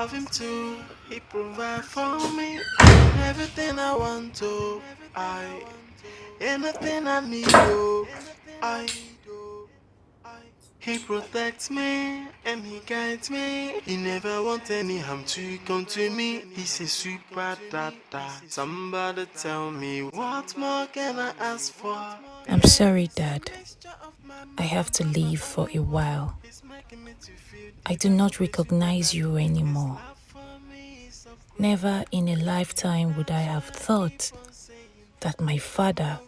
love him too. He provides for me everything I want to. I anything I need to. I He protects me and he guides me. He never wants any harm to come to me. He's a super dada. Somebody tell me what more can I ask for? I'm sorry, Dad. I have to leave for a while. I do not recognize you anymore. Never in a lifetime would I have thought that my father,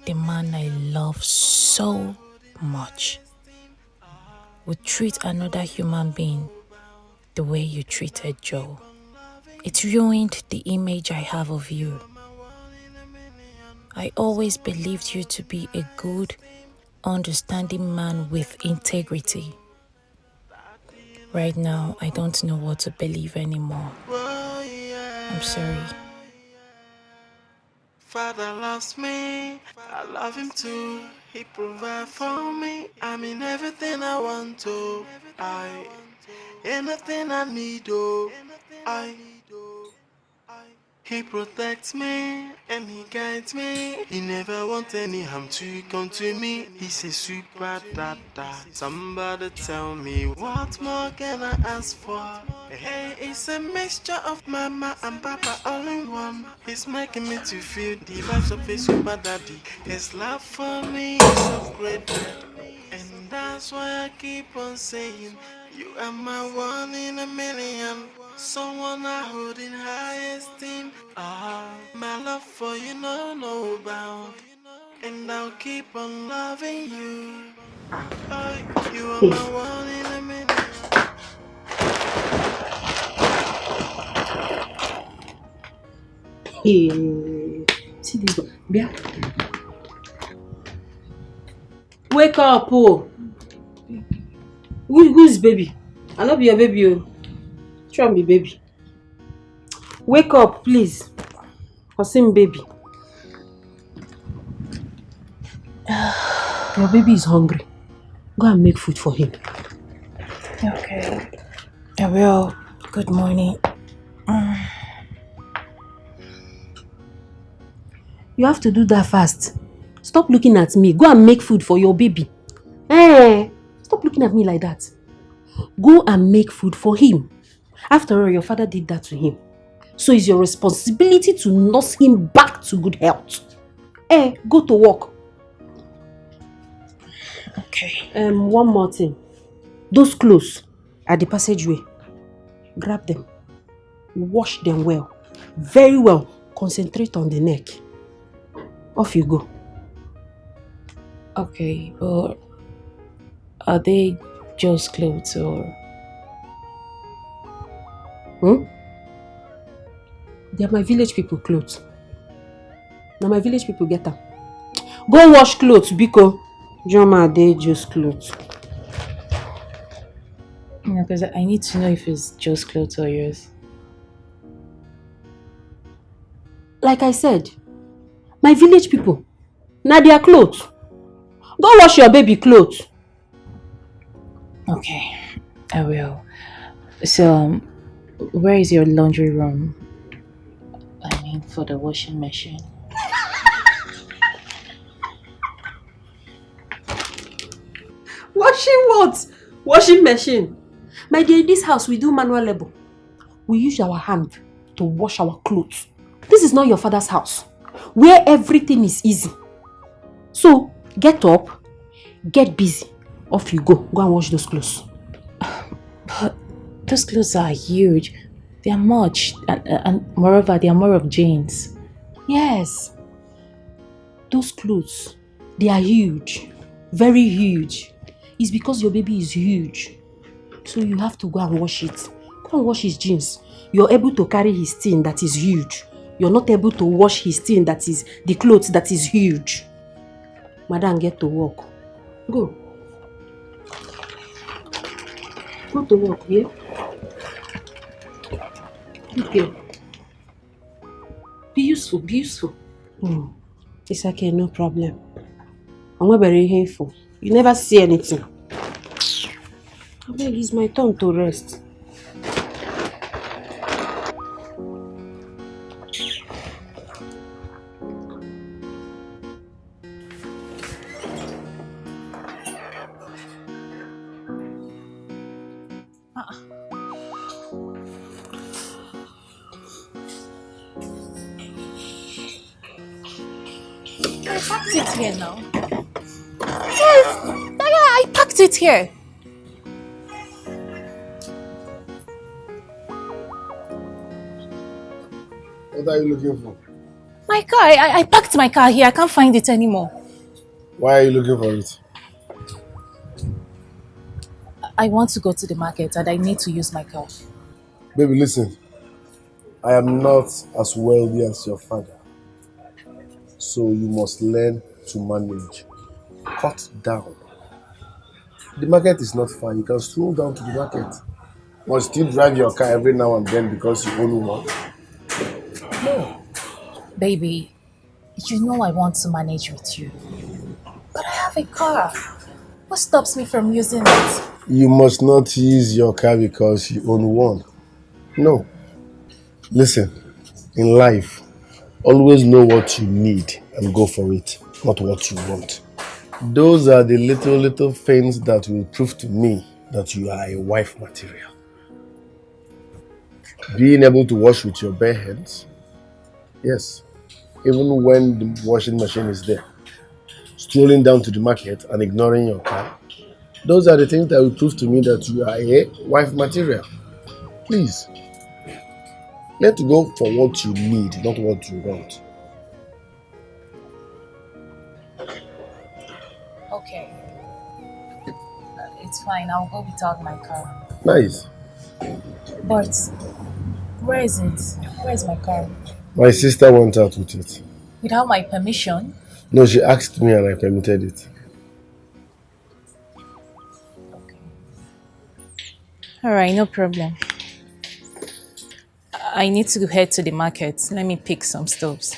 the man I love so much, would treat another human being the way you treated Joe. It ruined the image I have of you. I always believed you to be a good, understanding man with integrity. Right now, I don't know what to believe anymore. I'm sorry. Father loves me, I love him too. He provides for me, I mean everything I want to. Anything I need, oh, He protects me and he guides me. He never wants any harm to come to me. He's a super dada. Somebody tell me what more can I ask for? Hey, it's a mixture of mama and papa all in one. He's making me to feel the vibes of a super daddy. His love for me is so great, and that's why I keep on saying you are my one in a million. Someone I hold in high esteem. My love for you no bound, and I'll keep on loving you. You are my one in a million. Hey, see this one. Yeah. Wake up, oh. Who's baby? I know be your baby, oh. Try me, baby. Wake up, please. Hasim, baby. Your baby is hungry. Go and make food for him. Okay. I will. Good morning. You have to do that fast. Stop looking at me. Go and make food for your baby. Hey, stop looking at me like that. Go and make food for him. After all, your father did that to him. So it's your responsibility to nurse him back to good health. Hey, go to work. Okay. One more thing. Those clothes at the passageway, grab them. Wash them well. Very well. Concentrate on the neck. Off you go. Okay, but are they just clothes or? They are my village people clothes. Now my village people get them. Go wash clothes, Biko. Joma, they just clothes. Yeah, because I need to know if it's just clothes or yours. Like I said, my village people, now they are clothes. Go wash your baby clothes. Okay, I will. So, where is your laundry room? I mean, for the washing machine. Washing what? Washing machine. My dear, in this house we do manual labor. We use our hand to wash our clothes. This is not your father's house, where everything is easy. So, get up, get busy. Off you go. Go and wash those clothes. But those clothes are huge. They are much. And moreover, they are more of jeans. Yes. Those clothes, they are huge. Very huge. It's because your baby is huge. So you have to go and wash it. Go and wash his jeans. You're able to carry his thing that is huge. You're not able to wash his thing that is the clothes that is huge. Madam, get to work. Go. Go to work, yeah? Okay. Be useful, be useful. It's okay, no problem. I'm not very hateful. You never see anything. I beg, it's my turn to rest. packed it here now. Yes, yeah, I packed it here. What are you looking for? My car, I packed my car here. I can't find it anymore. Why are you looking for it? I want to go to the market and I need to use my car. Baby, listen. I am not as wealthy as your father. So you must learn to manage. Cut down. The market is not far. You can stroll down to the market. You must still drive your car every now and then because you own one. Baby, you know I want to manage with you. But I have a car. What stops me from using it? You must not use your car because you own one. No. Listen, in life, always know what you need and go for it, not what you want. Those are the little things that will prove to me that you are a wife material. Being able to wash with your bare hands, yes, even when the washing machine is there. Strolling down to the market and ignoring your car. Those are the things that will prove to me that you are a wife material. Please, let go for what you need, not what you want. Okay. It's fine. I'll go without my car. Nice. But where is it? Where is my car? My sister went out with it. Without my permission? No, she asked me and I permitted it. Okay. Alright, no problem. I need to head to the market. Let me pick some stuffs.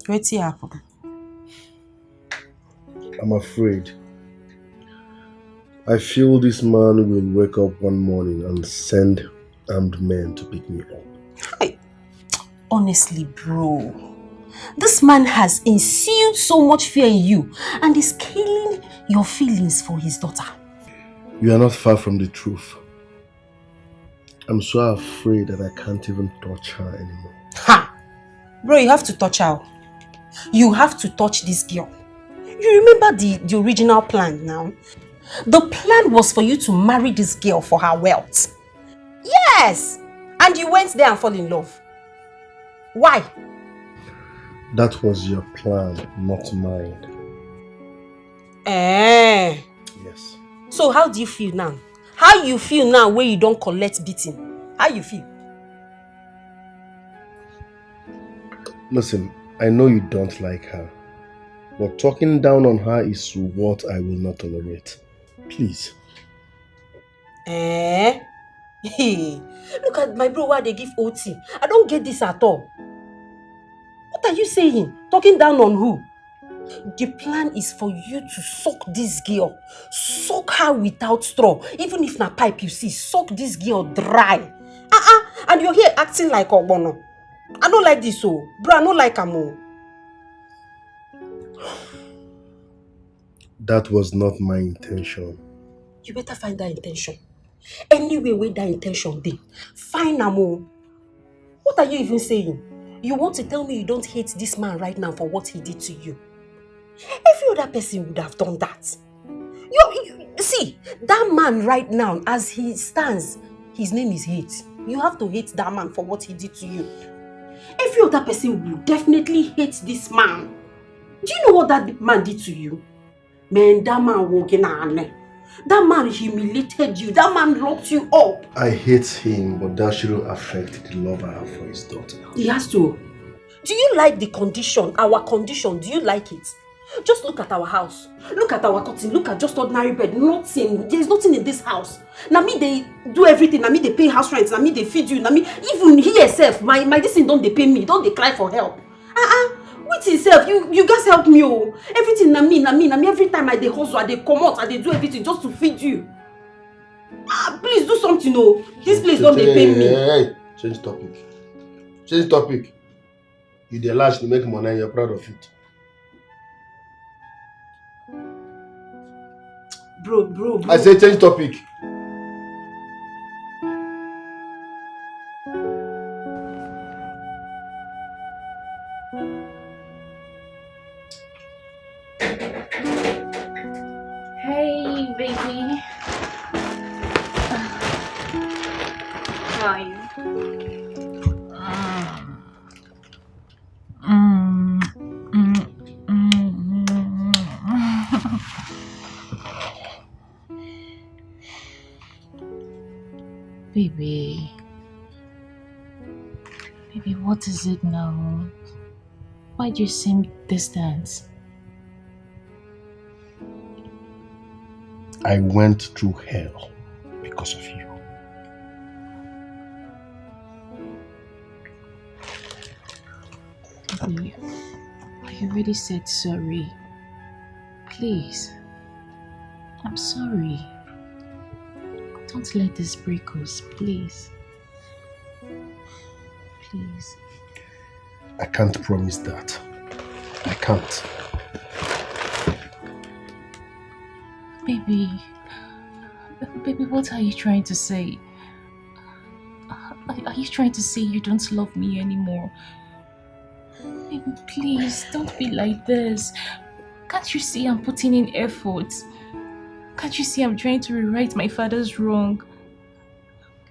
What's happen? I'm afraid. I feel this man will wake up one morning and send armed men to pick me up. Honestly, bro, this man has instilled so much fear in you and is killing your feelings for his daughter. You are not far from the truth. I'm so afraid that I can't even touch her anymore. Ha! Bro, you have to touch her. You have to touch this girl. You remember the original plan now? The plan was for you to marry this girl for her wealth. Yes! And you went there and fell in love. Why? That was your plan, not mine. Yes. So how do you feel now? How you feel now when you don't collect beating? How you feel? Listen, I know you don't like her, but talking down on her is what I will not tolerate. Please. Hey, look at my bro, why they give OT. I don't get this at all. What are you saying? Talking down on who? The plan is for you to suck this girl. Suck her without straw. Even if na pipe you see, suck this girl dry. And you're here acting like Ogbono. I don't like this, oh. Bro, I don't like am. That was not my intention. You better find that intention. Anyway, where that intention be, find am. What are you even saying? You want to tell me you don't hate this man right now for what he did to you? Every other person would have done that. You see, that man right now, as he stands, his name is hate. You have to hate that man for what he did to you. Every other person will definitely hate this man. Do you know what that man did to you? Man, that man walking on. That man humiliated you. That man locked you up. I hate him, but that shouldn't affect the love I have for his daughter. He has to. Do you like the condition, our condition? Do you like it? Just look at our house. Look at our curtain. Look at just ordinary bed. Nothing. There's nothing in this house. Now me, they do everything. Now me, they pay house rent. Now me, they feed you. Now me, even he yourself, my this thing don't they pay me. Don't they cry for help. With himself, you guys help me. Oh. Everything na me. Every time I dey hustle, I dey come out, I dey do everything just to feed you. Please do something. Oh. This place don't they pay me. Hey, change topic. Change topic. You dey lash to make money and you're proud of it. Bro. I say change topic. Hey, baby. How are you? Baby, what is it now? Why do you seem distant? I went through hell because of you. Baby, I already said sorry. Please. I'm sorry. Don't let this break us, please. Please. I can't promise that. I can't. Baby. Baby, what are you trying to say? Are you trying to say you don't love me anymore? Baby, please, don't be like this. Can't you see I'm putting in effort? Can't you see I'm trying to rewrite my father's wrong?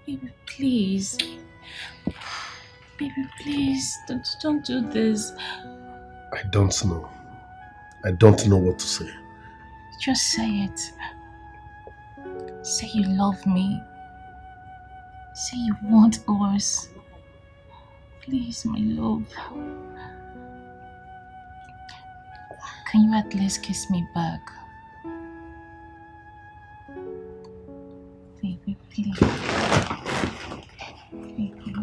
Baby, please. Baby, please, don't do this. I don't know. I don't know what to say. Just say it. Say you love me. Say you want us. Please, my love. Can you at least kiss me back? Baby, please. Baby.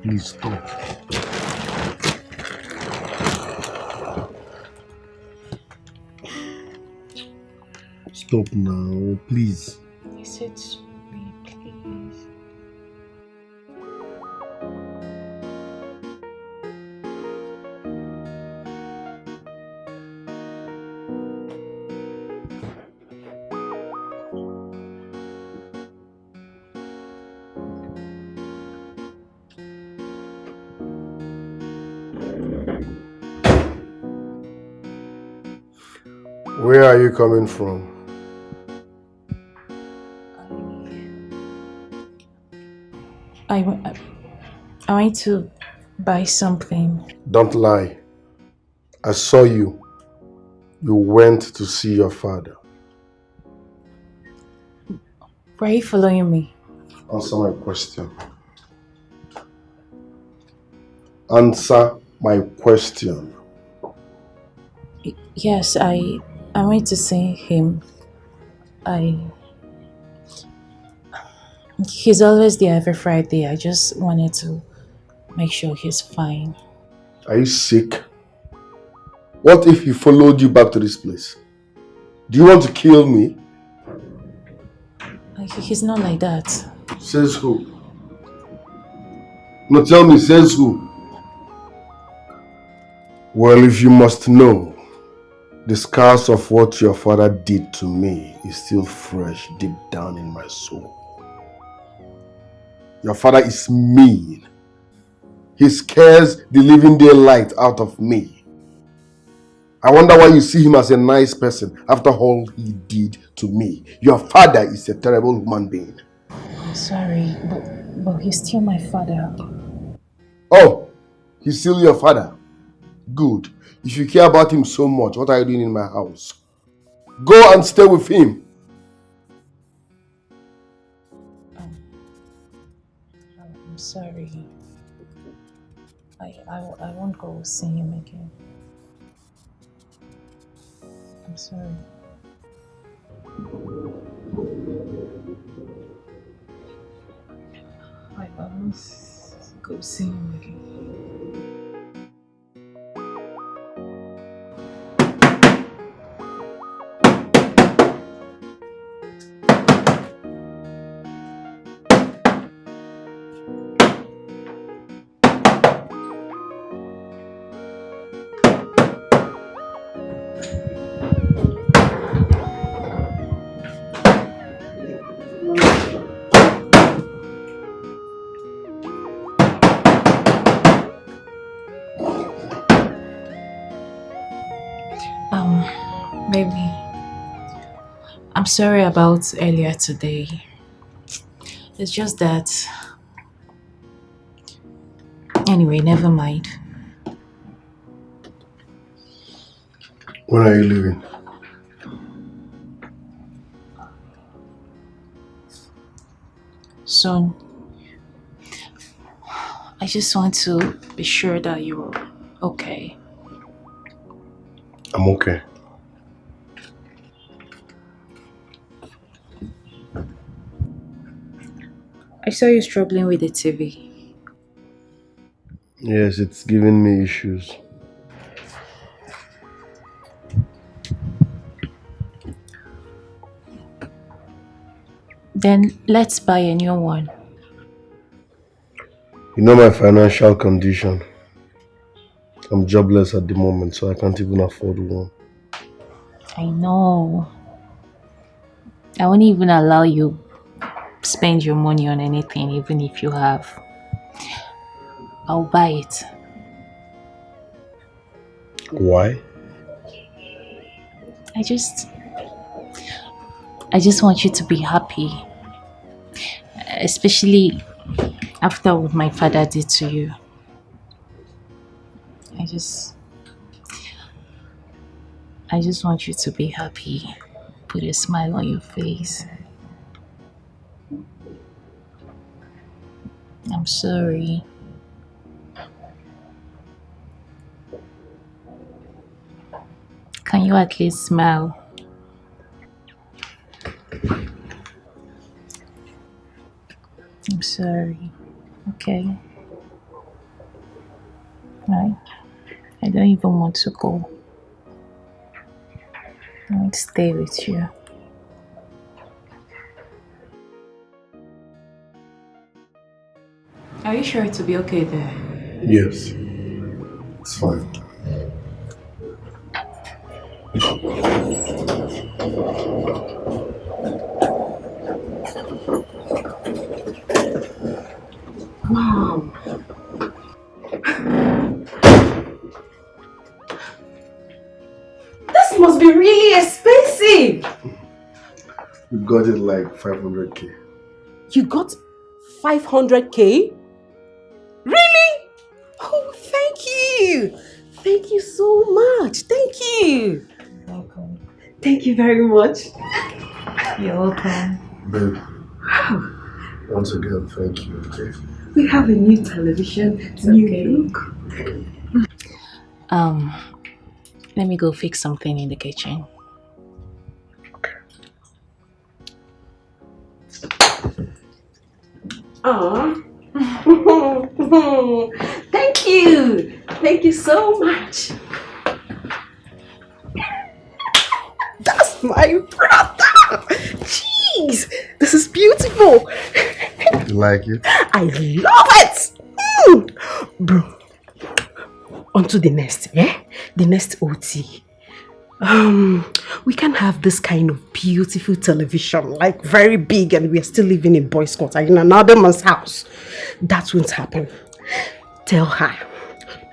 Please stop. Stop now, please. I said sorry, please. Where are you coming from? I went to buy something. Don't lie. I saw you. You went to see your father. Why are you following me? Answer my question. Answer my question. Yes, I went to see him. He's always there every Friday. I just wanted to make sure he's fine. Are you sick? What if he followed you back to this place? Do you want to kill me? He's not like that. Says who? No, tell me, says who? Well, if you must know, the scars of what your father did to me is still fresh deep down in my soul. Your father is mean. He scares the living daylight out of me. I wonder why you see him as a nice person after all he did to me. Your father is a terrible human being. I'm sorry, but he's still my father. Oh, he's still your father? Good. If you care about him so much, what are you doing in my house? Go and stay with him. I'm sorry. I won't go see him again. I'm sorry. I won't go see him again. Baby, I'm sorry about earlier today. It's just that. Anyway, never mind. When are you leaving? Soon. I just want to be sure that you're okay. I'm okay. I saw you struggling with the TV. Yes, it's giving me issues. Then let's buy a new one. You know my financial condition. I'm jobless at the moment, so I can't even afford one. I know. I won't even allow you spend your money on anything, even if you have. I'll buy it. Why? I just I just want you to be happy. Especially after what my father did to you. I just I just want you to be happy. Put a smile on your face. I'm sorry. Can you at least smile? I'm sorry. Okay. Right. I don't even want to go. I want to stay with you. Are you sure to be okay there? Yes. It's fine. Wow. This must be really expensive. We got it like 500k. You got 500k? Really? Oh, thank you. Thank you so much. Thank you. Welcome. Thank you very much. You're welcome. Babe, once again, thank you, okay? We have a new television. It's new look. Let me go fix something in the kitchen. Aw. Thank you. Thank you so much. That's my brother. Jeez, this is beautiful. You like it? I love it. Bro, on to the next, eh? The next OT. We can have this kind of beautiful television, like very big, and we are still living in boys' quarter in another man's house. That won't happen. Tell her,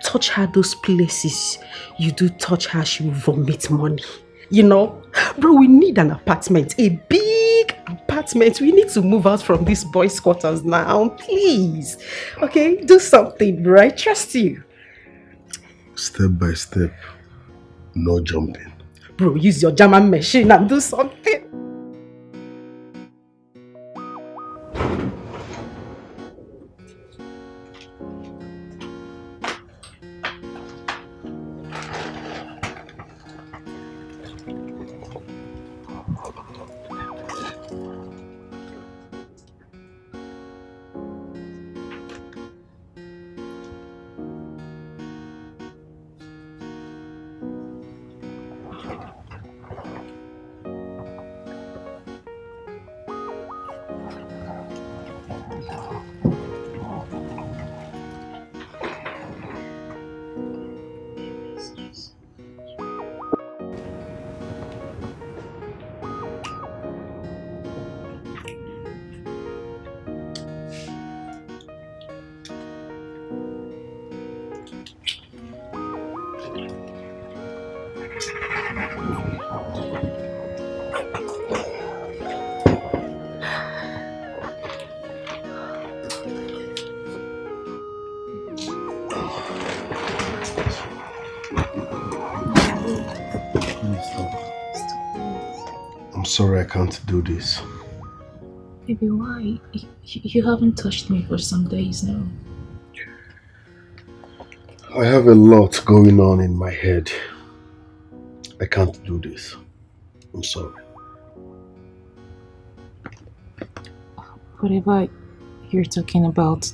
touch her those places you do touch her, she will vomit money. You know, bro, we need an apartment, a big apartment. We need to move out from these boys' quarters now, please. Okay, do something, bro. I trust you. Step by step, no jumping. Bro, use your German machine and do something. I'm sorry I can't do this. Baby, why? You haven't touched me for some days now. I have a lot going on in my head. I can't do this. I'm sorry. Whatever you're talking about,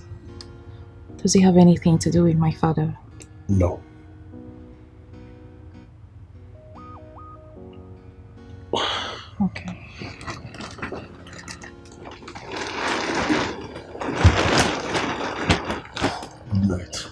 Does it have anything to do with my father? No. Okay. Good night.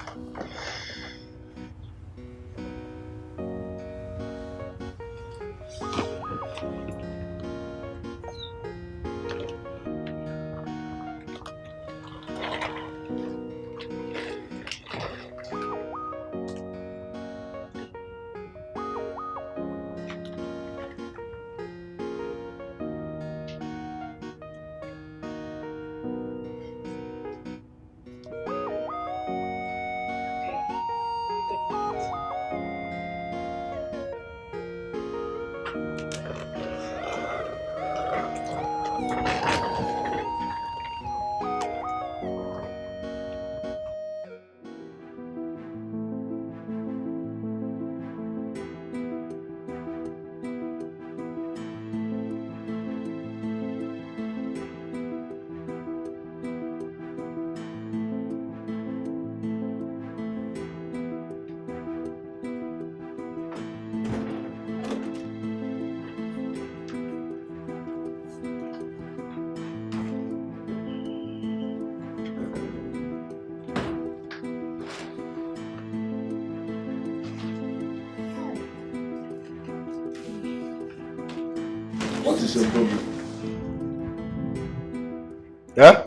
What is your problem? Yeah?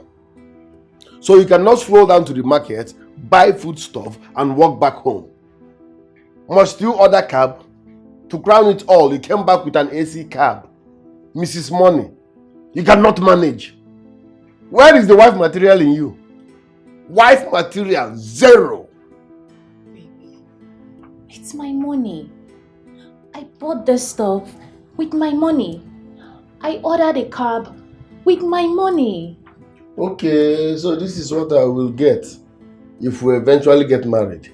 So you cannot stroll down to the market, buy food stuff, and walk back home. Must you order cab? To crown it all, you came back with an AC cab. Mrs. Money, you cannot manage. Where is the wife material in you? Wife material, zero. It's my money. I bought this stuff with my money. I ordered a cab with my money. Okay, so this is what I will get if we eventually get married.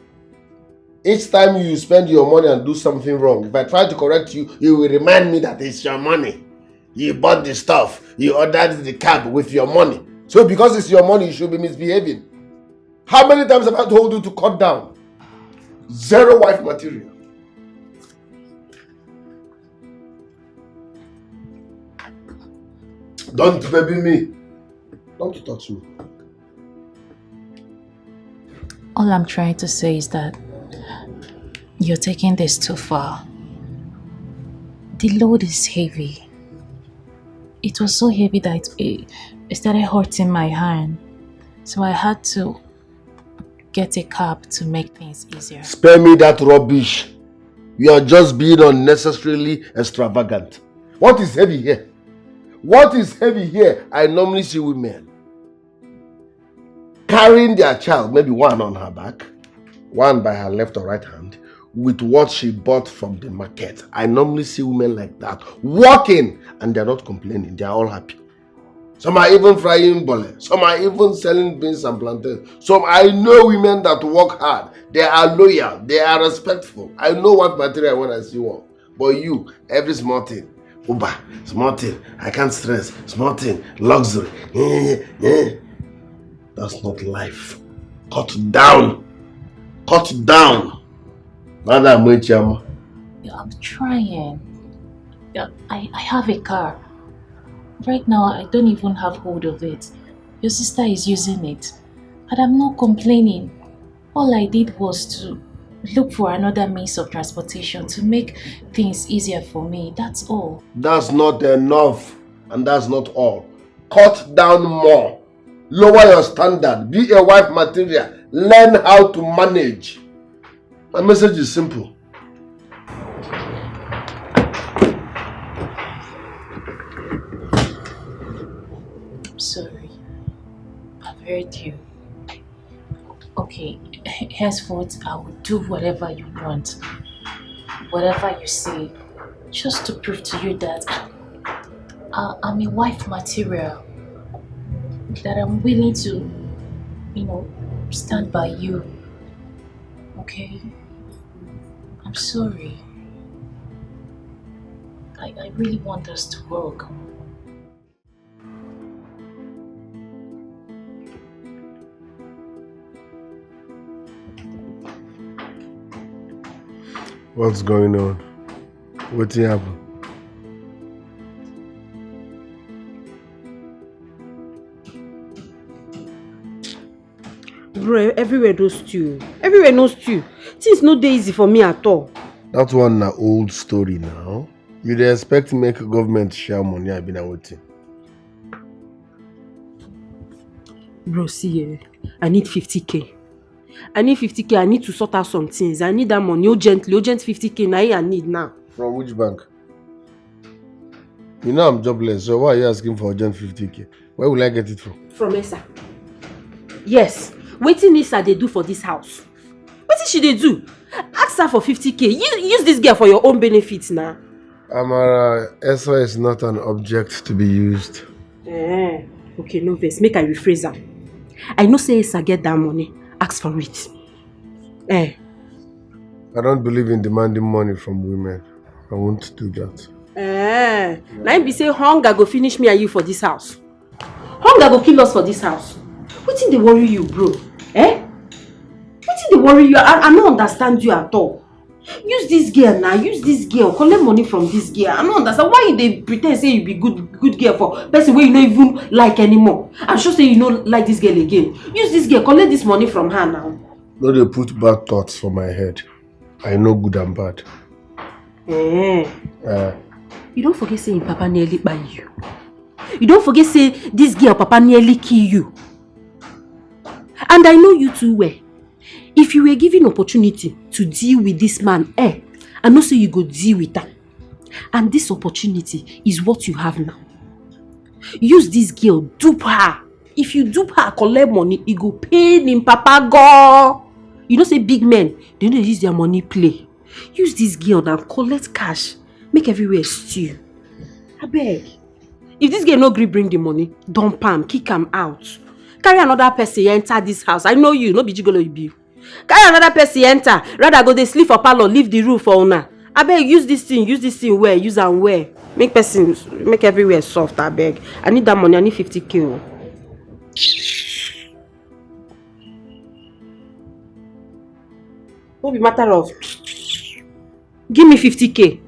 Each time you spend your money and do something wrong, if I try to correct you, you will remind me that it's your money. You bought the stuff, you ordered the cab with your money. So because it's your money, you should be misbehaving. How many times have I told you to cut down? Zero wife material. Don't baby me. Don't touch me. All I'm trying to say is that you're taking this too far. The load is heavy. It was so heavy that it started hurting my hand. So I had to get a cab to make things easier. Spare me that rubbish. You are just being unnecessarily extravagant. What is heavy here? What is heavy here? I normally see women carrying their child, maybe one on her back, one by her left or right hand, with what she bought from the market. I normally see women like that walking and they're not complaining. They're all happy. Some are even frying bole. Some are even selling beans and plantains. Some I know women that work hard. They are loyal. They are respectful. I know what material when I see one. But you, every small thing. Uber, small thing. I can't stress. Small thing. Luxury. That's not life. Cut down. Cut down. Madam Wecham. I'm trying. I have a car. Right now, I don't even have hold of it. Your sister is using it. And I'm not complaining. All I did was to look for another means of transportation to make things easier for me. That's all. That's not enough. And that's not all. Cut down more. Lower your standard. Be a wife material. Learn how to manage. My message is simple. I'm sorry. I've heard you. Okay, henceforth I will do whatever you want. Whatever you say. Just to prove to you that I'm a wife material. That I'm willing to, stand by you. Okay? I'm sorry. I really want us to work. What's going on? What happened? Bro, everywhere knows stew. Everywhere knows stew. Things no dey easy for me at all. That one na old story now. You dey expect make government share money I been waiting. Bro, see, I need 50k. I need 50k. I need to sort out some things. I need that money urgent 50k. Now I need now. From which bank? You know I'm jobless, so why are you asking for urgent 50k? Where will I get it from? From Esa. Yes. Wetin Esa dey do for this house? Wetin she dey do? Ask her for 50k. Use this girl for your own benefit now. Amara, Esa is not an object to be used. Okay, no vex. Make I rephrase am. I know say Esa get that money. Ask for it. I don't believe in demanding money from women. I won't do that. Now im be say hunger go finish me and you for this house. Hunger go kill us for this house. Wetin dey worry you, bro? Wetin dey worry you? I no understand you at all. Use this girl now. Use this girl. Collect money from this girl. I no understand why you dey pretend say you be good girl for person wey you no even like anymore. I'm sure say you no like this girl again. Use this girl. Collect this money from her now. No, they put bad thoughts for my head. I know good and bad. You don't forget saying Papa nearly buy you. You don't forget say this girl Papa nearly kill you. And I know you too well. If you were given opportunity to deal with this man, I know say you go deal with her. And this opportunity is what you have now. Use this girl, dupe her. If you dupe her, collect money, it go pay him Papa go. You know say big men, they don't use their money play. Use this girl now, collect cash, make everywhere stew. Abeg. If this girl no gree bring the money, dump am, kick am out. Carry another person enter this house. I know you, no be gigolo you be. Carry another person enter. Rather go dey sleep for parlor, leave the roof for una. Abeg, use this thing well, use am well. Make everywhere soft, abeg. I need that money, I need 50k. No be matter of. Give me 50k.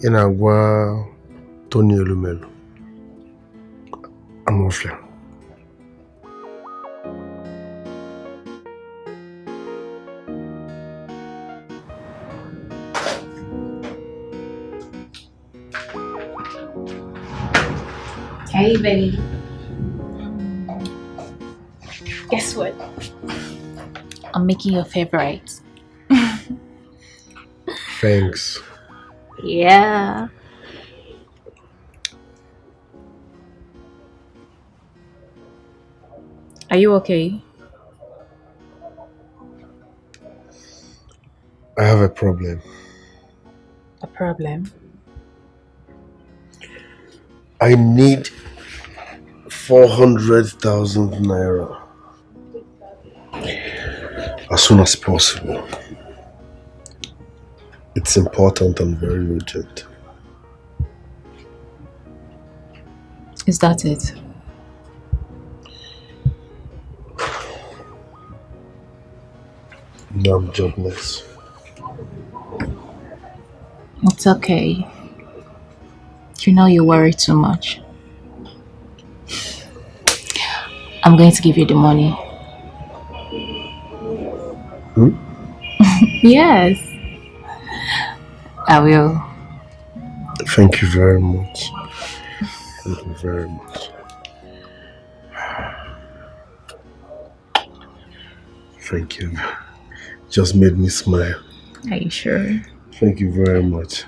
Inagwa Tony Olumelu. Amofia. Hey, babe. Guess what? I'm making your favorite. Thanks. Yeah. Are you okay? I have a problem. A problem? I need 400,000 naira as soon as possible. It's important and very urgent. Is that it? No, I'm jobless. It's okay. You know you worry too much. I'm going to give you the money. Yes. I will. Thank you very much. Thank you very much. Thank you. Just made me smile. Are you sure? Thank you very much.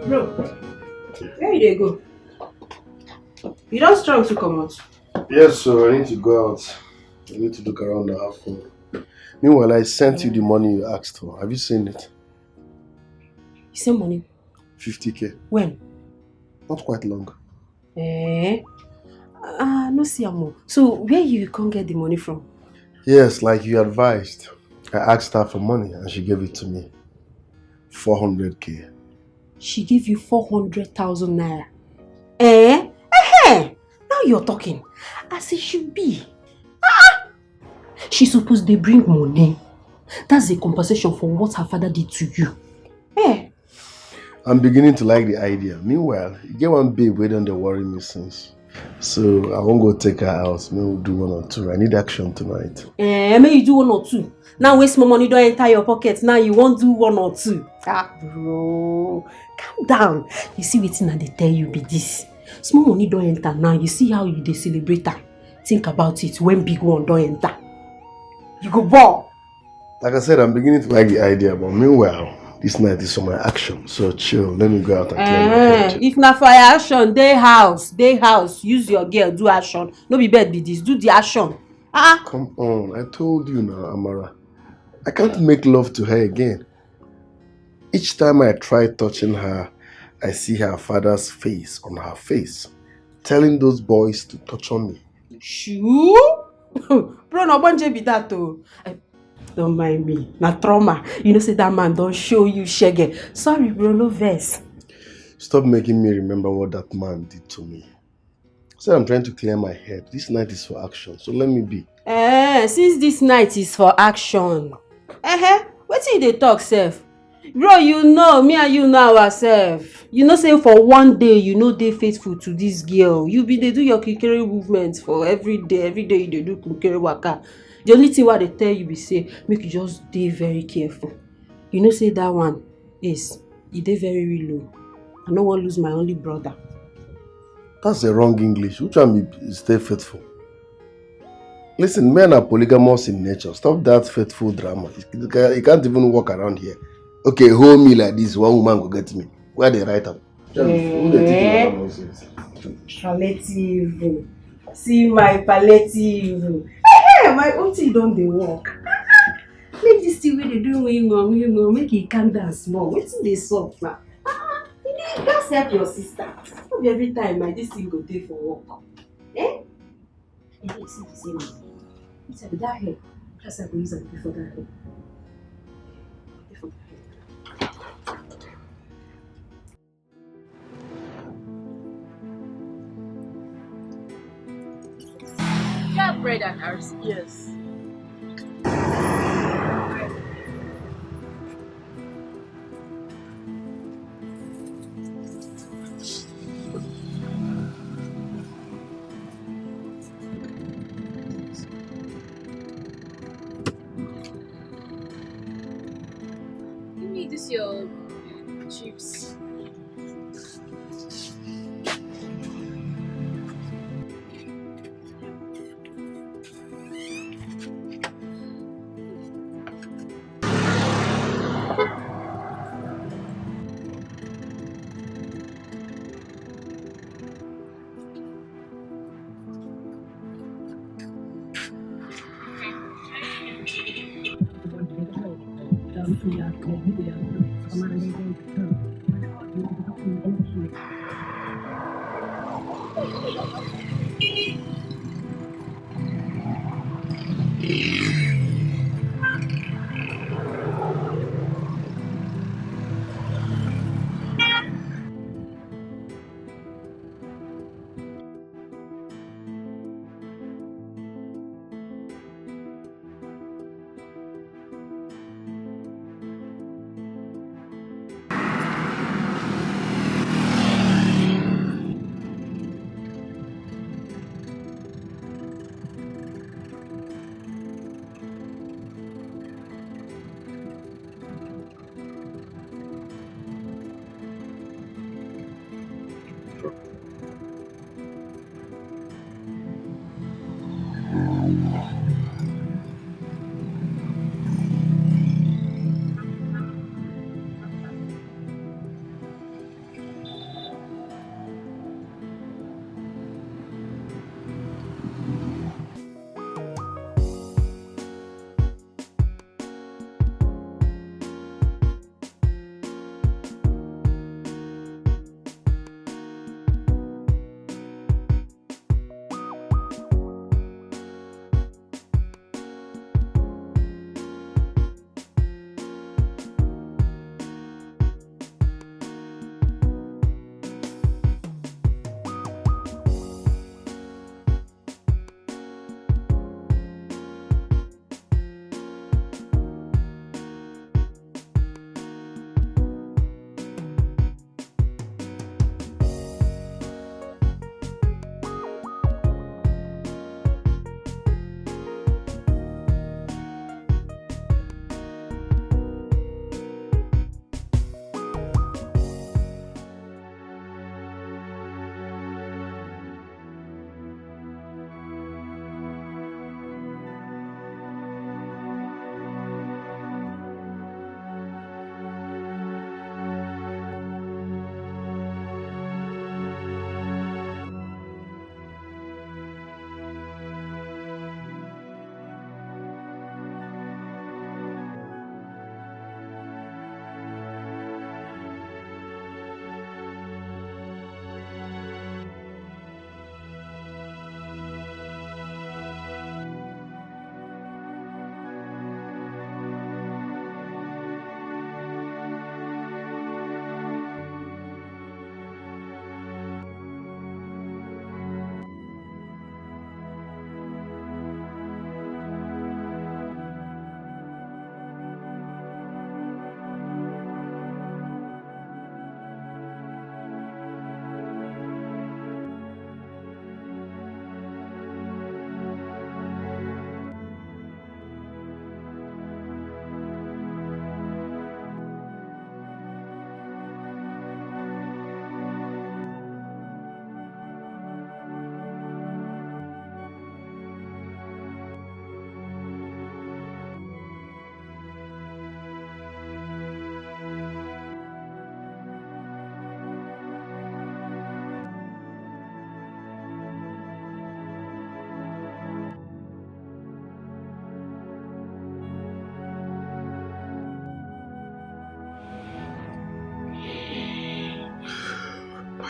Bro, where you dey go? You don't strong to come out. Yes, so I need to go out. I need to look around and have fun. Meanwhile, I sent you the money you asked for. Have you seen it? You send money? 50k. When? Not quite long. No see am. So where you can't get the money from? Yes, like you advised. I asked her for money and she gave it to me. 400k. She gave you 400,000 naira. Now you're talking. As it should be. She supposed they bring money. That's a compensation for what her father did to you. I'm beginning to like the idea. Meanwhile, you get one babe who don't worry me since. So I won't go take her out. Maybe we'll do one or two. I need action tonight. Maybe you do one or two. Now waste more money don't enter your pocket. Now you won't do one or two. Bro. Calm down. You see what they tell you be this. Small money don't enter now. You see how you celebrate her. Think about it when big one don't enter. You go ball. Like I said, I'm beginning to like the idea, but meanwhile, this night is for my action. So chill. Let me go out and clear my head. If not for your action, day house. Use your girl, do action. No be bed be this. Do the action. Come on. I told you now, Amara. I can't make love to her again. Each time I try touching her, I see her father's face on her face, telling those boys to touch on me. Shoo? Bro, no banje be that too. Don't mind me. Na trauma. You know say that man don't show you shege. Sorry bro, no verse. Stop making me remember what that man did to me. So I'm trying to clear my head. This night is for action, so let me be. Since this night is for action. Wetin you dey talk sef? Bro, you know, me and you know ourselves. You know say for one day you know dey faithful to this girl. You be dey do your kikere movements for every day you dey do kikere waka. The only thing what they tell you be say make you just dey very careful. You know say that one is e dey very low. I no wan lose my only brother. That's the wrong English. Which one be stay faithful? Listen, men are polygamous in nature. Stop that faithful drama. You can't even walk around here. Okay, hold me like this. One woman go get me. Where they write up? Palliative. See my palliative. My auntie don't dey work. Make this thing wey they do when you know, make it calm down small. Wetin dey sup now? You gats help your sister. No be every time this thing go dey for work. You see the same thing. Inside that hair, just I go use am before that hair. Before that hair. You have bread and RC? Yes. Give me this your chips.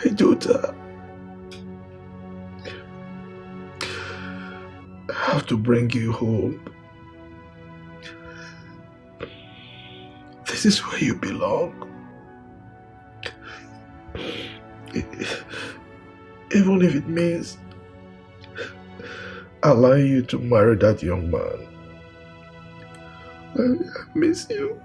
My daughter. I have to bring you home. This is where you belong. Even if it means allowing you to marry that young man. I miss you.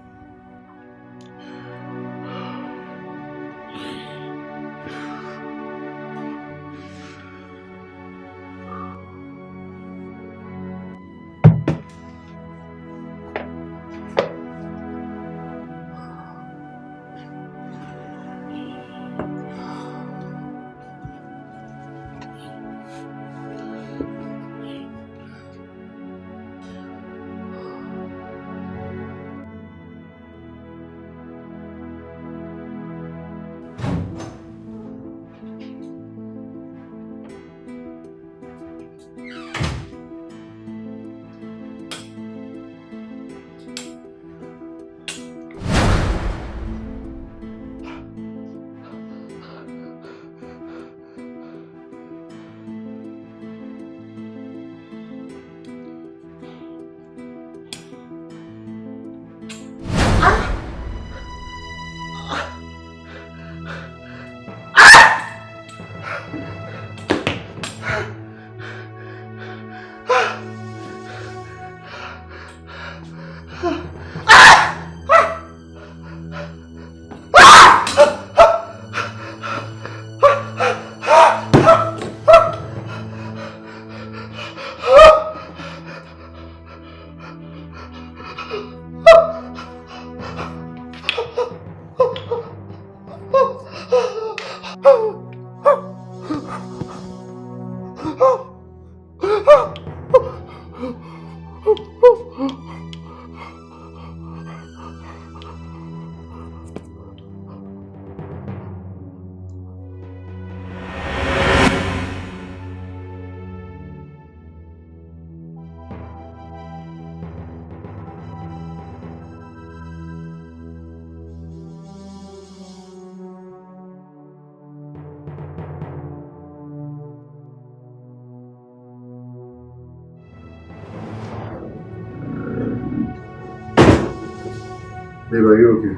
Babe, are you okay?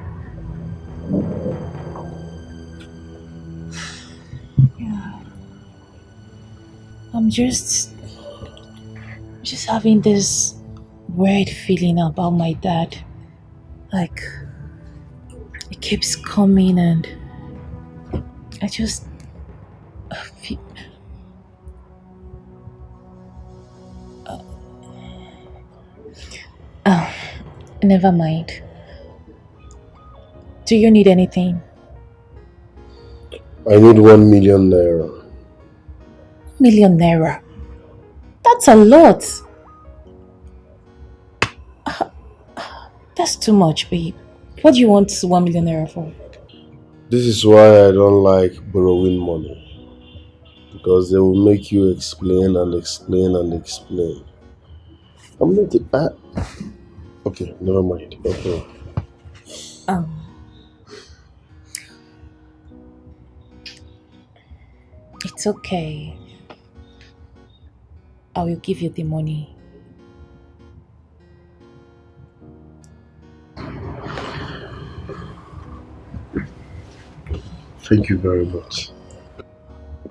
Yeah. I'm just having this weird feeling about my dad. Like, it keeps coming and I just feel... Oh, never mind. Do you need anything? I need 1 million naira. Million naira? That's a lot. That's too much, babe. What do you want 1 million naira for? This is why I don't like borrowing money. Because they will make you explain and explain and explain. I'm not the... Okay, never mind. Okay. It's okay. I will give you the money. Thank you very much.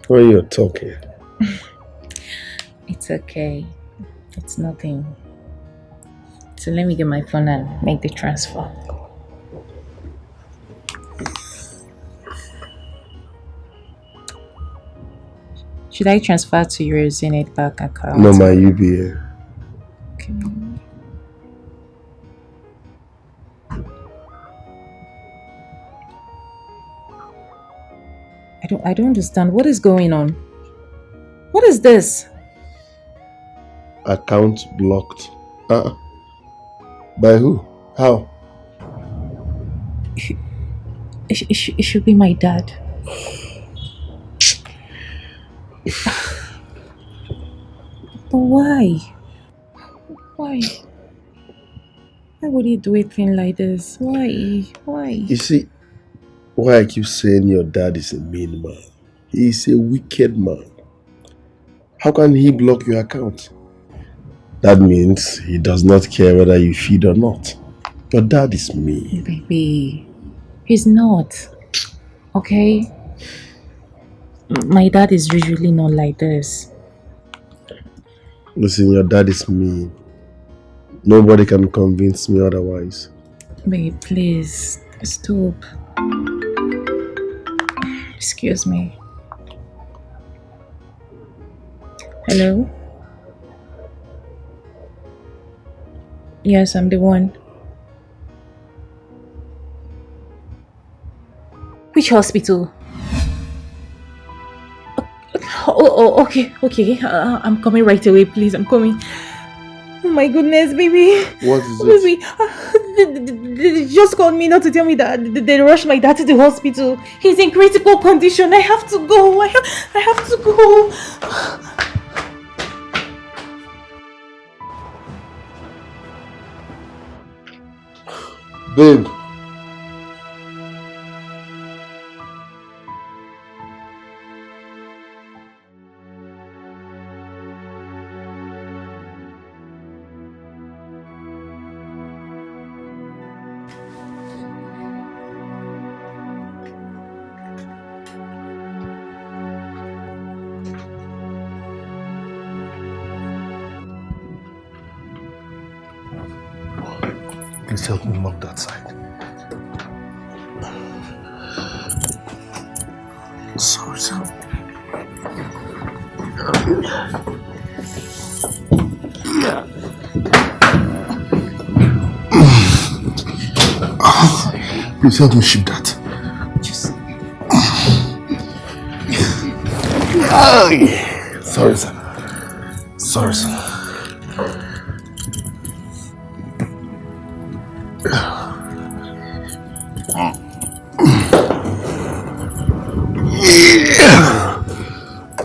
When you're talking. It's okay. It's nothing. So let me get my phone and make the transfer. Should I transfer to your Zenith bank account? No, my UBA. Okay. I don't understand. What is going on? What is this? Account blocked. By who? How? It should be my dad. But why? Why? Why would he do a thing like this? Why? You see, why I keep saying your dad is a mean man? He is a wicked man. How can he block your account? That means he does not care whether you feed or not. Your dad is mean. Baby, he's not. Okay? My dad is usually not like this. Listen, your dad is mean. Nobody can convince me otherwise. Babe, please, stop. Excuse me. Hello? Yes, I'm the one. Which hospital? Okay. I'm coming right away, please. I'm coming. Oh my goodness, baby. What is it? Baby, they just called me not to tell me that they rushed my dad to the hospital. He's in critical condition. I have to go. I have to go. Babe. Please help me mop that side. Sorry, sir. Please help me shift that. Just... Sorry, sir. Sorry, sir.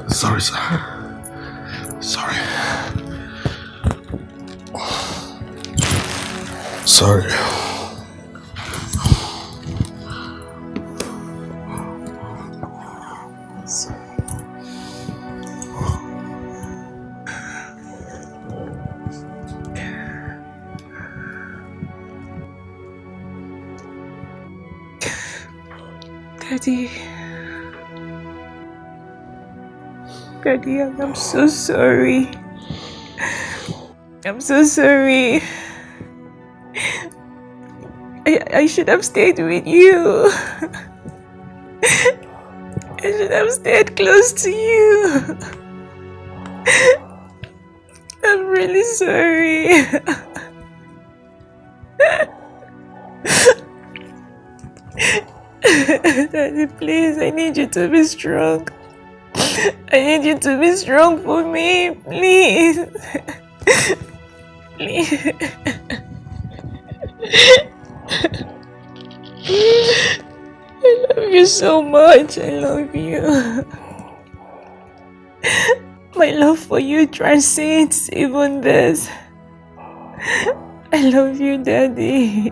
Sorry, sir. Sorry. Sorry. Daddy, I'm so sorry. I'm so sorry. I should have stayed with you. I should have stayed close to you. I'm really sorry. Daddy, please, I need you to be strong. I need you to be strong for me, please. Please. I love you so much. I love you. My love for you transcends even this. I love you, Daddy.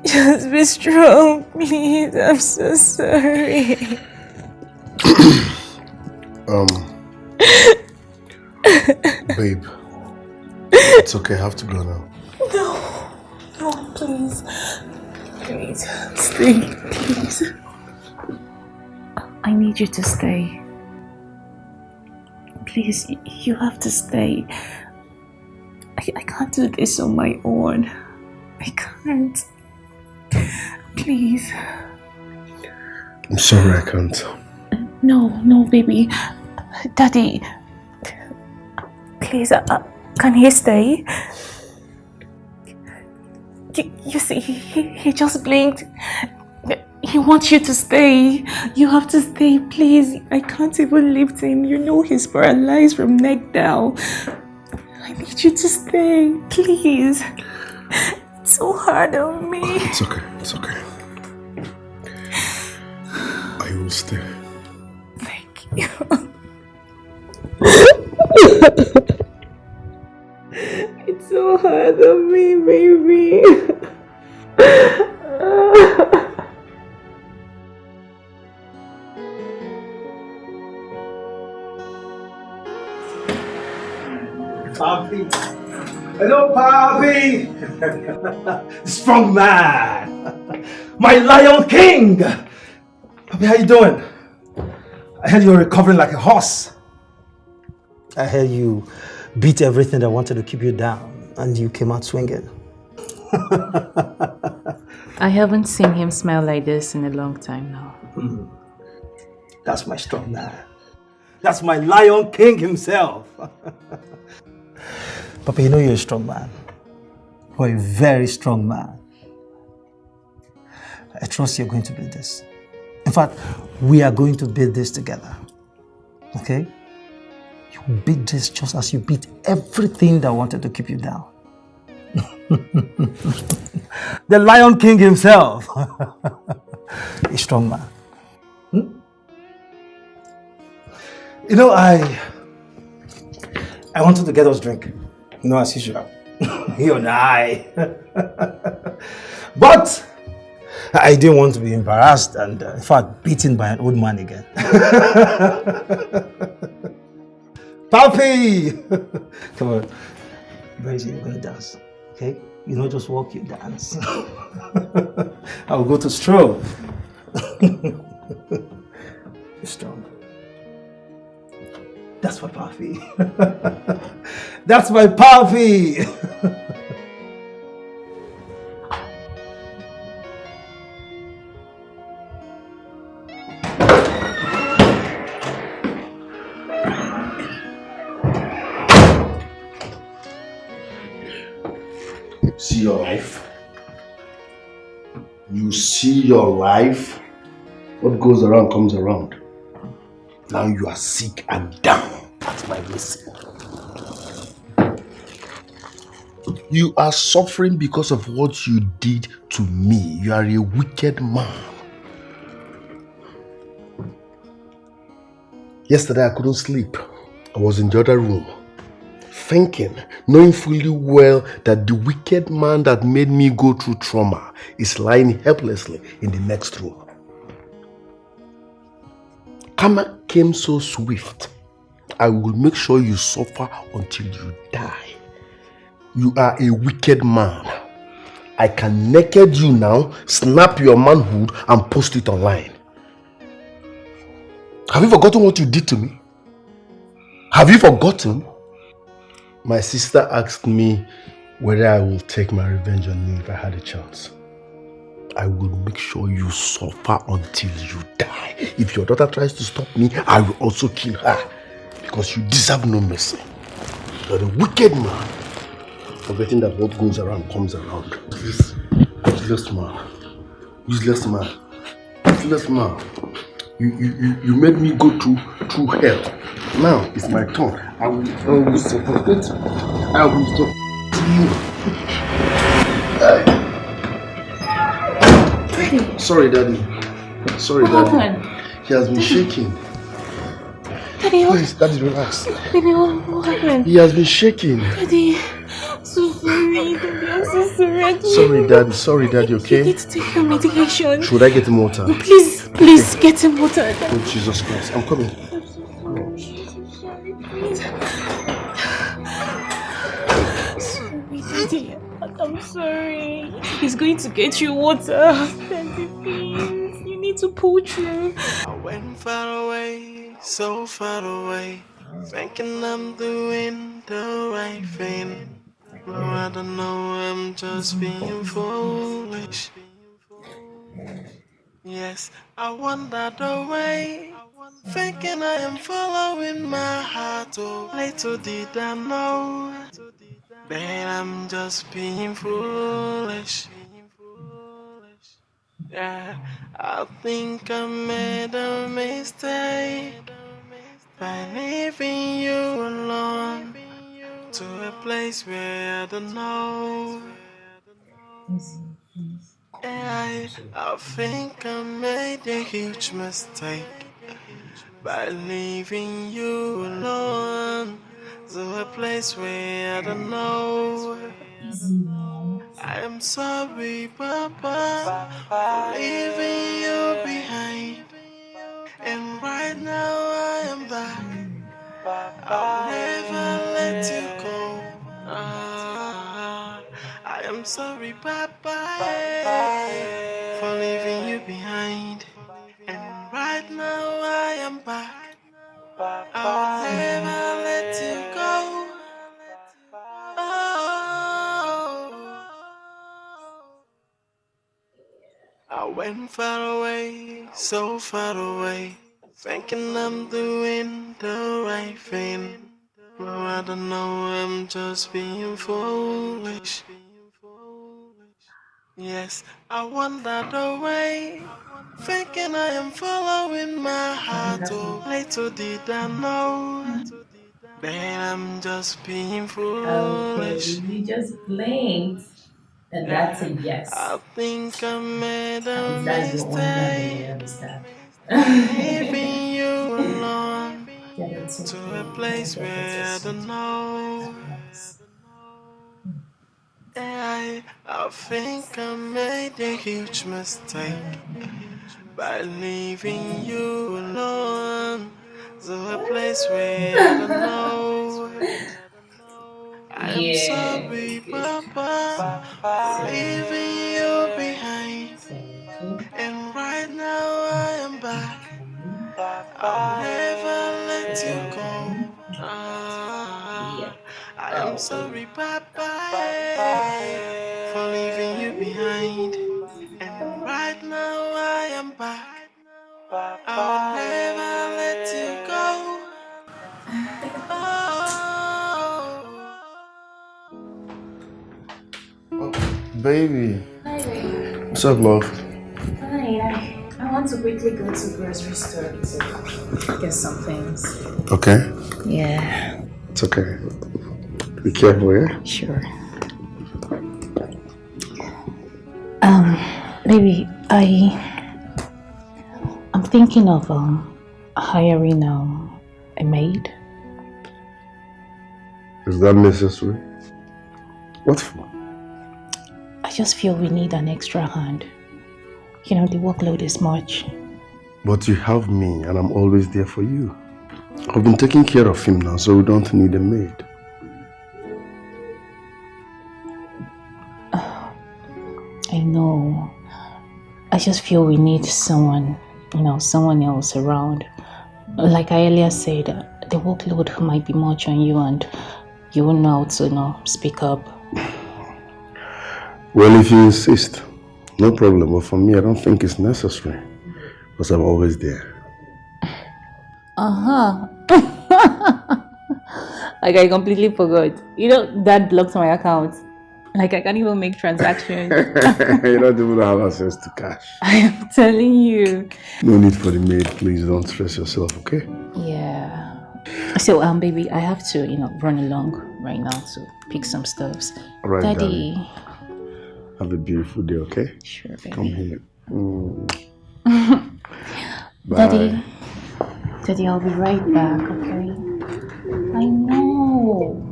Just be strong, please. I'm so sorry. Babe, it's okay, I have to go now. No, please. Please, stay, please. I need you to stay. Please, you have to stay. I can't do this on my own. I can't. Please. I'm sorry, I can't. No, baby. Daddy. Please, can he stay? You see, he just blinked. He wants you to stay. You have to stay, please. I can't even lift him. You know he's paralyzed from neck down. I need you to stay, please. It's so hard on me. It's okay, it's okay. I will stay. Thank you. It's so hard on me, baby. Papi. Hello, Papi. Strong man. My Lion King. Papi, how you doing? I heard you're recovering like a horse. I heard you beat everything that wanted to keep you down and you came out swinging. I haven't seen him smile like this in a long time now. That's my strong man. That's my Lion King himself. Papa, you know you're a strong man. You're a very strong man. I trust you're going to beat this. In fact, we are going to beat this together. Okay? You beat this just as you beat everything that wanted to keep you down. The Lion King himself. A strong man. You know, I wanted to get us drink. You know, as usual. You and I. But I didn't want to be embarrassed and, in fact, beaten by an old man again. Papi! Come on. Very easy, you're going to dance. Okay? You don't just walk, you dance. I'll go to stroll. You're strong. That's my Papi. That's my Papi! See your life. You see your life. What goes around comes around. Now you are sick and down. That's my blessing. You are suffering because of what you did to me. You are a wicked man. Yesterday I couldn't sleep. I was in the other room, thinking, knowing fully well that the wicked man that made me go through trauma is lying helplessly in the next room. Karma came so swift. I will make sure you suffer until you die. You are a wicked man. I can naked you now, snap your manhood and post it online. Have you forgotten what you did to me? Have you forgotten? My sister asked me whether I will take my revenge on you if I had a chance. I will make sure you suffer until you die. If your daughter tries to stop me, I will also kill her. Because you deserve no mercy. You're a wicked man. Forgetting that what goes around comes around. Useless man. Useless man. Useless man. You made me go through hell. Now it's my turn. I will support. I will support you. Sorry, Daddy. Sorry, What Daddy. happened? He has been shaking. Daddy, Please, Daddy, relax. Baby, what happened? He has been shaking. Daddy, so sorry. Daddy, I'm so sorry. Sorry, Daddy, okay? You need to take your medication. Should I get him water? Please, get him water. Oh, Jesus Christ, I'm coming. Sorry, Daddy. I'm sorry. He's going to get you water. Daddy, please. You need to pull through. I went far away, so far away, thinking I'm doing the right thing. No, I don't know, I'm just being foolish. Yes, I wandered away, thinking I am following my heart. Oh, little did I know that I'm just being foolish. Yeah, I think I made a mistake by leaving you alone to a place where I don't know. Yeah, I think I made a huge mistake by leaving you alone to a place where I don't know. I am sorry, Papa, for leaving you behind. And right now I am back. I'll never let you go. sorry, Papa, for leaving you behind. And right now I am back. I'll never let you go. Oh, I went far away, so far away, thinking I'm doing the right thing. Well, I don't know, I'm just being foolish. Yes, I wandered away, thinking I am following my heart. Oh, little did I know that I'm just being Okay, foolish. you just blinked. And that's a yes. I think I made At a least that's the only one that I mistake, understand. leaving you alone Yeah, that's to okay. a I place get it where I as don't sweet. know. Promise. I think I made a huge mistake by leaving you alone to a place where I don't know. I am Yeah, sorry, good. Papa, for leaving you behind. Okay. And right now I am back. I'll never let you go. Yeah. I am Okay. sorry, Papa, for leaving you behind. And right now I am back. I'll never let you go. Baby. Hi, babe. What's up, love? Hi. I want to quickly go to grocery store to get some things. Okay. Yeah. It's okay. Be careful, yeah? Sure. Maybe I'm thinking of hiring a maid. Is that necessary? What for? I just feel we need an extra hand. You know, the workload is much. But you have me and I'm always there for you. I've been taking care of him now, so we don't need a maid. I know. I just feel we need someone, someone else around. Like I earlier said, the workload might be much on you and you will know how to, speak up. Well, if you insist, no problem. But for me, I don't think it's necessary. Because I'm always there. Like I completely forgot. Dad blocked my account. Like I can't even make transactions. You don't even have access to cash. I am telling you. No need for the maid. Please don't stress yourself, okay? Yeah. So, baby, I have to, run along right now to pick some stuffs. All right, Daddy. darling. Have a beautiful day, okay? Sure, baby. Come here. Bye. Daddy, I'll be right back, okay? I know.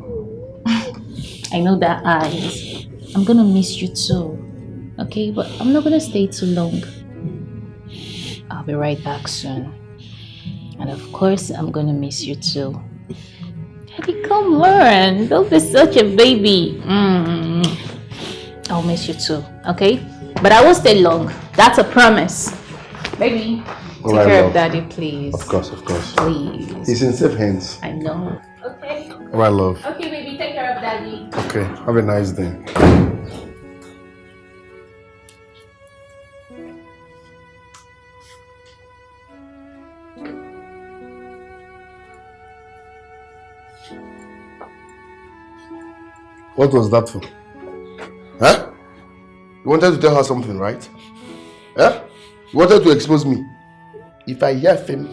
I know that eyes. I'm gonna miss you too. Okay, but I'm not gonna stay too long. I'll be right back soon. And of course, I'm gonna miss you too. Daddy, come on. Don't be such a baby. I'll miss you too, okay? But I won't stay long. That's a promise. Baby, take care of Daddy, please. Of course, of course. Please. He's in safe hands. I know. Okay. All right, love. Okay, baby, take care of Daddy. Okay, have a nice day. What was that for? Huh? You wanted to tell her something, right? Huh? You wanted to expose me. If I hear him,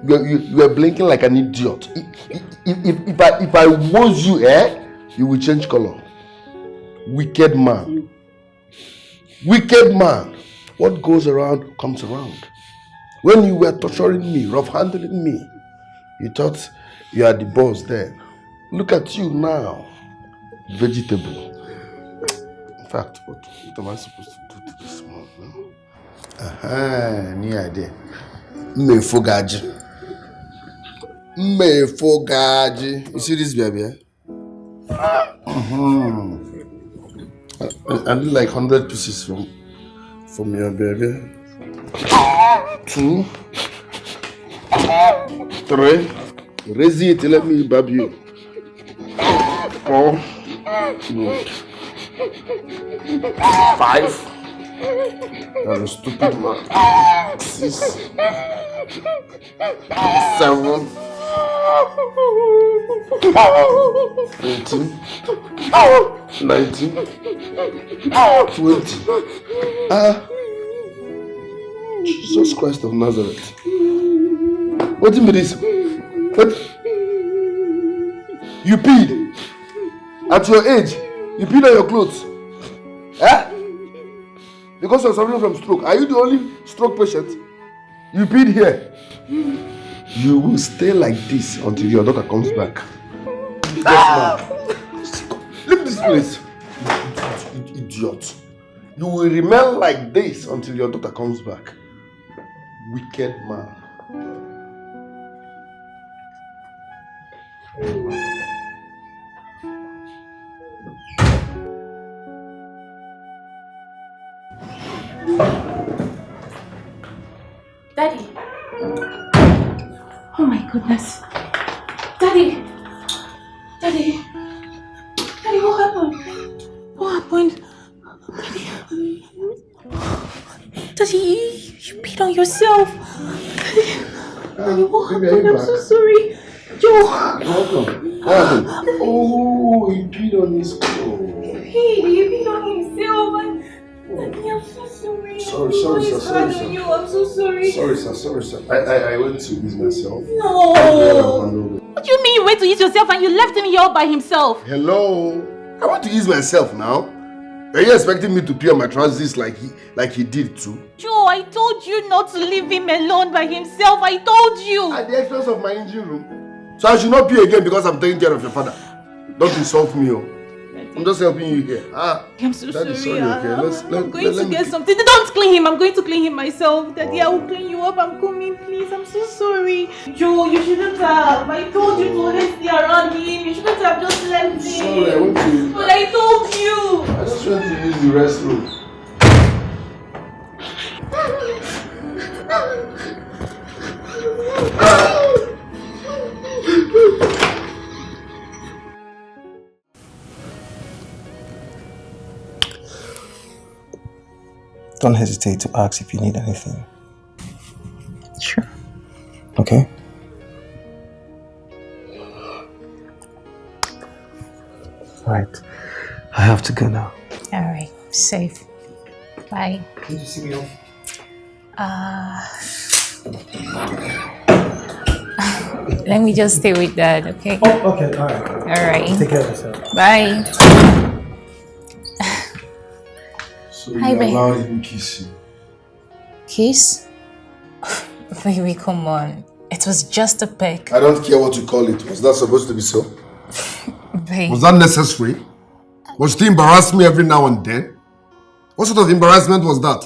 you are blinking like an idiot. If I was you, you will change color. Wicked man. Wicked man. What goes around comes around. When you were torturing me, rough handling me, you thought you are the boss then. Look at you now. Vegetable. In fact, what am I supposed to do to this man now? New idea. Mmefogaji. You see this baby? I need like 100 pieces from your baby. 2, 3. Raise it, let me bab you. 4. 5. That's a stupid man. 6. 7. 18. 19. 20. Jesus Christ of Nazareth. What do you mean this? What? You peed? At your age, you peed on your clothes? Eh? Because you're suffering from stroke. Are you the only stroke patient? You peed here. You will stay like this until your daughter comes back. Leave this place. You idiot. You will remain like this until your daughter comes back. Wicked man. Daddy. Oh my goodness. Daddy. Daddy. Daddy, what happened? What happened? Daddy, you peed on yourself. Daddy, what happened? I'm so sorry. Joe. Welcome. What happened? Oh, he peed on his clothes. He peed on himself. Daddy, I'm so sorry. Sorry, sir. I'm so sorry. Sorry, sir. I went to use myself. No. What do you mean you went to eat yourself and you left him here all by himself? Hello. I want to ease myself now. Are you expecting me to pee on my trousers like he did too? Joe, I told you not to leave him alone by himself. I told you. At the expense of my engine room. So I should not pee again because I'm taking care of your father. Don't insult me, oh. I'm just helping you here. I'm so sorry. Okay. I'm going to get something. Don't clean him. I'm going to clean him myself. Daddy, I will clean you up. I'm coming, please. I'm so sorry. Joe, you shouldn't have. I told you to always stay around him. You shouldn't have just left him. Sorry, I want to. But I told you. I just went to use the restroom. Don't hesitate to ask if you need anything. Sure. Okay? Right. I have to go now. Alright, safe. Bye. Can you see me off? Let me just stay with Dad, okay? Oh, okay, alright. Alright. Take care of yourself. Bye. So Hi, you babe. allowed him to kiss you? Kiss? Baby, come on. It was just a peck. I don't care what you call it. Was that supposed to be so? Babe. Was that necessary? Was he embarrass me every now and then? What sort of embarrassment was that?